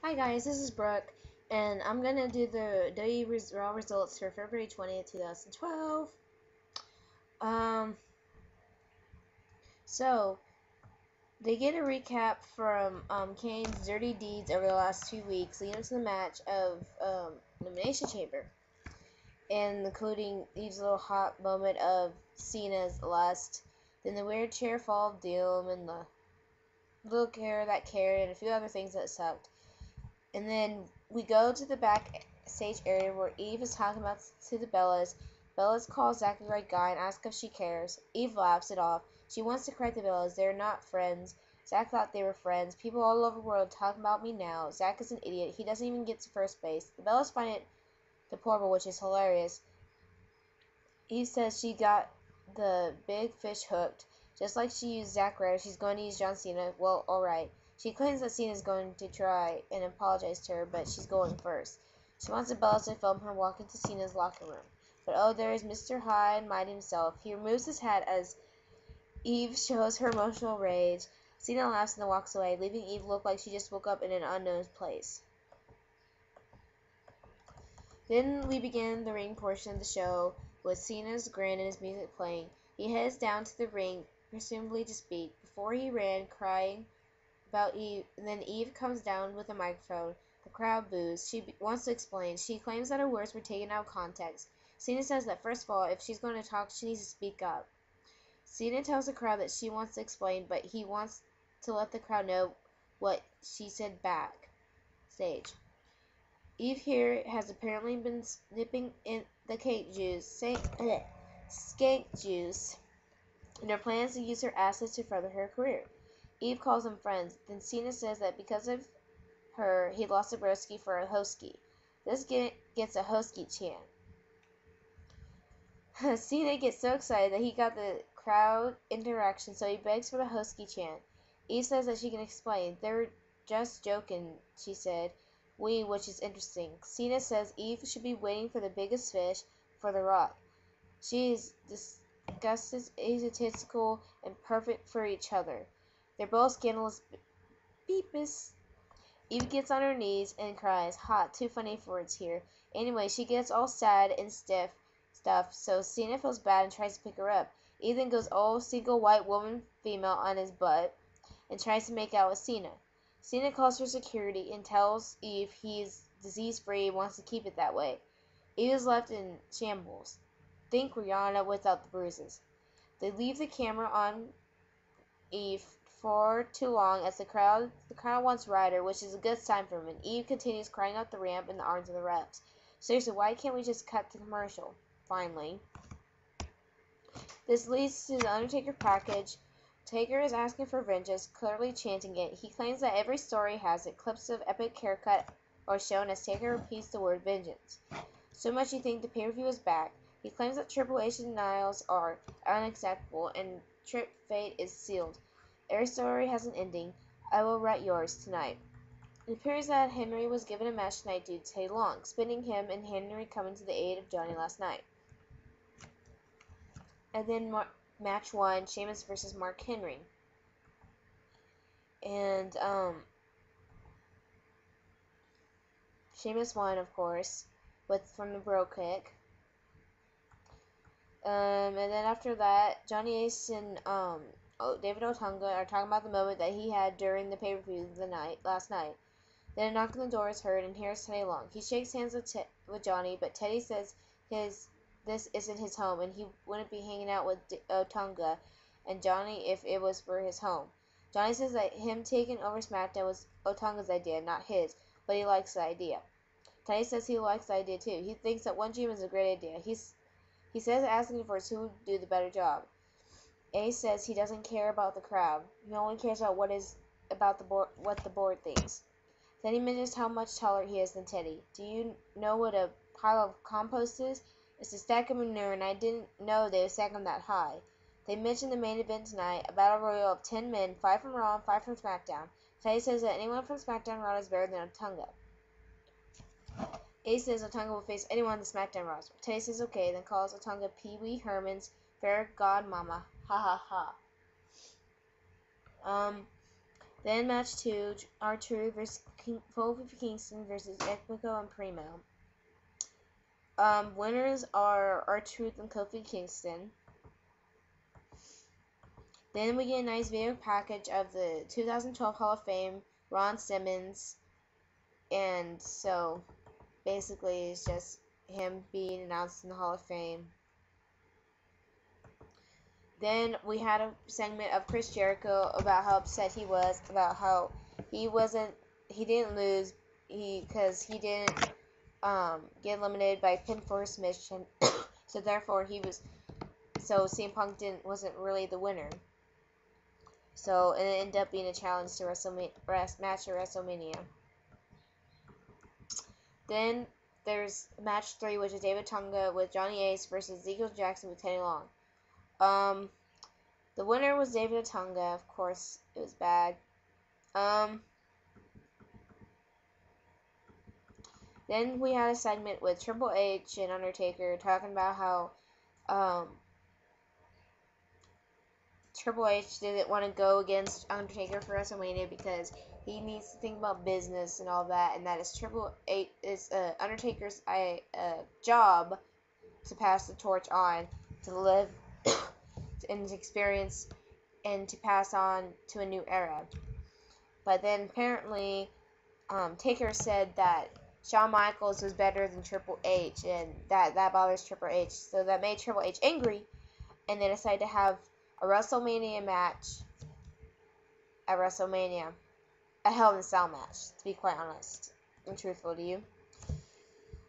Hi guys, this is Brooke, and I'm gonna do the raw results for February 20th, 2012. Um, so they get a recap from Kane's dirty deeds over the last 2 weeks, leading up to the match of Elimination Chamber, and including Eve's little hot moment of Cena's lust, then the weird chair fall of doom, and the little care that cared, and a few other things that sucked. And then we go to the backstage area where Eve is talking about to the Bellas. Bellas calls Zach a great guy and asks if she cares. Eve laughs it off. She wants to correct the Bellas. They're not friends. Zach thought they were friends. People all over the world talking about me now. Zach is an idiot. He doesn't even get to first base. The Bellas find it deplorable, which is hilarious. Eve says she got the big fish hooked. Just like she used Zack Ryder, she's going to use John Cena. Well, alright. She claims that Cena is going to try and apologize to her, but she's going first. She wants the Bellas to film her walk into Cena's locker room. But oh, there is Mr. High and Mighty himself. He removes his hat as Eve shows her emotional rage. Cena laughs and then walks away, leaving Eve look like she just woke up in an unknown place. Then we begin the ring portion of the show with Cena's grin and his music playing. He heads down to the ring, presumably to speak. Before he ran, crying about Eve. Then Eve comes down with a microphone. The crowd boos. She wants to explain. She claims that her words were taken out of context. Cena says that first of all, if she's going to talk, she needs to speak up. Cena tells the crowd that she wants to explain, but he wants to let the crowd know what she said backstage. Eve here has apparently been snipping in the skank juice, and her plans to use her assets to further her career. Eve calls them friends. Then Cena says that because of her, he lost a broski for a hoskie. This gets a hoskie chant. Cena gets so excited that he got the crowd interaction, so he begs for the hoskie chant. Eve says that she can explain. They're just joking, she said. Which is interesting. Cena says Eve should be waiting for the biggest fish for The Rock. She is disgusted, egotistical, and perfect for each other. They're both scandalous beepus. Eve gets on her knees and cries. Hot, too funny for words here. Anyway, she gets all sad and stiff stuff, so Cena feels bad and tries to pick her up. Eve then goes all single white woman female on his butt and tries to make out with Cena. Cena calls for security and tells Eve he's disease-free and wants to keep it that way. Eve is left in shambles. Think Rihanna without the bruises. They leave the camera on Eve for too long as the crowd wants Ryder, which is a good sign for him, and Eve continues crying up the ramp in the arms of the refs. Seriously, why can't we just cut the commercial? Finally. This leads to the Undertaker package. Taker is asking for vengeance, clearly chanting it. He claims that every story has it. Clips of epic haircut are shown as Taker repeats the word vengeance. So much you think the pay-per-view is back. He claims that Triple H's denials are unacceptable and Trip fate is sealed. Every story has an ending. I will write yours tonight. It appears that Henry was given a match tonight due to Teddy Long, spinning him and Henry coming to the aid of Johnny last night. And then match 1, Sheamus versus Mark Henry. And, Sheamus won, of course, from the bro kick. And then after that, Johnny Ace and, David Otunga are talking about the moment that he had during the pay-per-view last night. Then a knock on the door is heard, and here's Teddy Long. He shakes hands with Johnny, but Teddy says this isn't his home, and he wouldn't be hanging out with Otunga and Johnny if it was for his home. Johnny says that him taking over SmackDown was Otunga's idea, not his, but he likes the idea. Teddy says he likes the idea too. He thinks that One GM is a great idea. He says asking for who would do the better job. Ace says he doesn't care about the crowd. He only cares about what the board thinks. Then he mentions how much taller he is than Teddy. Do you know what a pile of compost is? It's a stack of manure, and I didn't know they would stack them that high. They mentioned the main event tonight, a battle royal of 10 men, 5 from Raw and 5 from SmackDown. Teddy says that anyone from SmackDown Raw is better than Otunga. Ace says Otunga will face anyone on the SmackDown roster. Teddy says okay, then calls Otunga Pee Wee Herman's fairy godmama. Ha ha ha. Then match 2, R-Truth versus Kofi Kingston versus Epico and Primo. Winners are R-Truth and Kofi Kingston. Then we get a nice video package of the 2012 Hall of Fame, Ron Simmons. And so, basically, it's just him being announced in the Hall of Fame. Then we had a segment of Chris Jericho about how upset he was, about how he didn't lose, because he didn't get eliminated by pinfall submission, so therefore CM Punk wasn't really the winner. So it ended up being a challenge to match at WrestleMania. Then there's match 3, which is David Tonga with Johnny Ace versus Ezekiel Jackson with Teddy Long. The winner was David Tonga. Of course, it was bad. Then we had a segment with Triple H and Undertaker talking about how Triple H didn't want to go against Undertaker for WrestleMania because he needs to think about business and all that, and that is Undertaker's job to pass the torch on, to live and experience, and to pass on to a new era. But then apparently, Taker said that Shawn Michaels was better than Triple H, and that bothers Triple H. So that made Triple H angry, and they decided to have a WrestleMania match at WrestleMania. A Hell in a Cell match, to be quite honest and truthful to you.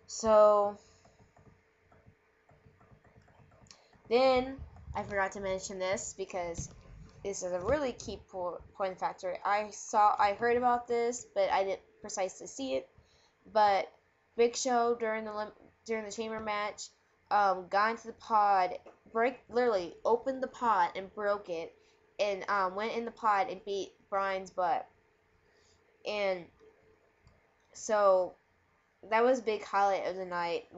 So, then, I forgot to mention this because this is a really key point factor. I heard about this, but I didn't precisely see it. But Big Show during the Chamber match, got into the pod, literally opened the pod and broke it, and went in the pod and beat Bryan's butt. And so that was a big highlight of the night,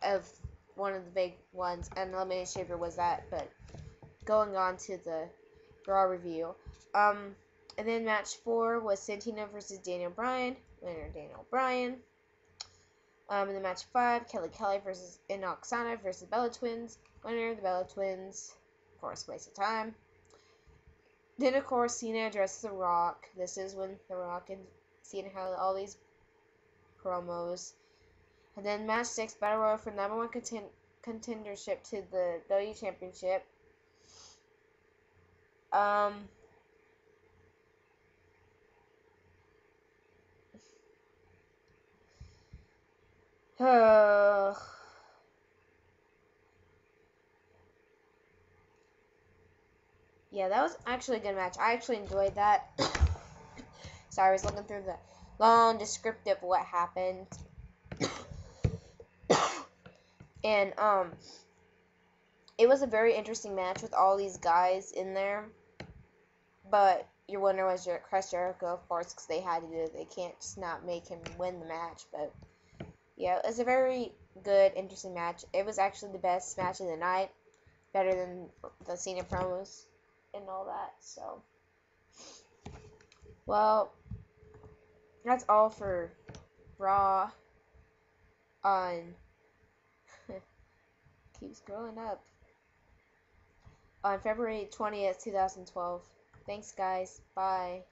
of one of the big ones, and Elimination Chamber was that. But going on to the Raw review, and then match 4 was Santino versus Daniel Bryan, winner Daniel Bryan. And then match 5, Kelly versus Oksana versus Bella Twins, winner the Bella Twins. Of course, waste of time. Then, of course, Cena addresses The Rock. This is when The Rock and Cena had all these promos. And then match 6, Battle Royal for number 1 contendership to the WWE Championship. Yeah, that was actually a good match. I actually enjoyed that. Sorry, I was looking through the long descriptive of what happened. And, it was a very interesting match with all these guys in there. But your winner was Chris Jericho, of course, because they had to do it. They can't just not make him win the match. But, yeah, it was a very good, interesting match. It was actually the best match of the night. Better than the Cena promos and all that. So, well, that's all for Raw on keeps growing up on February 20th, 2012. Thanks, guys. Bye.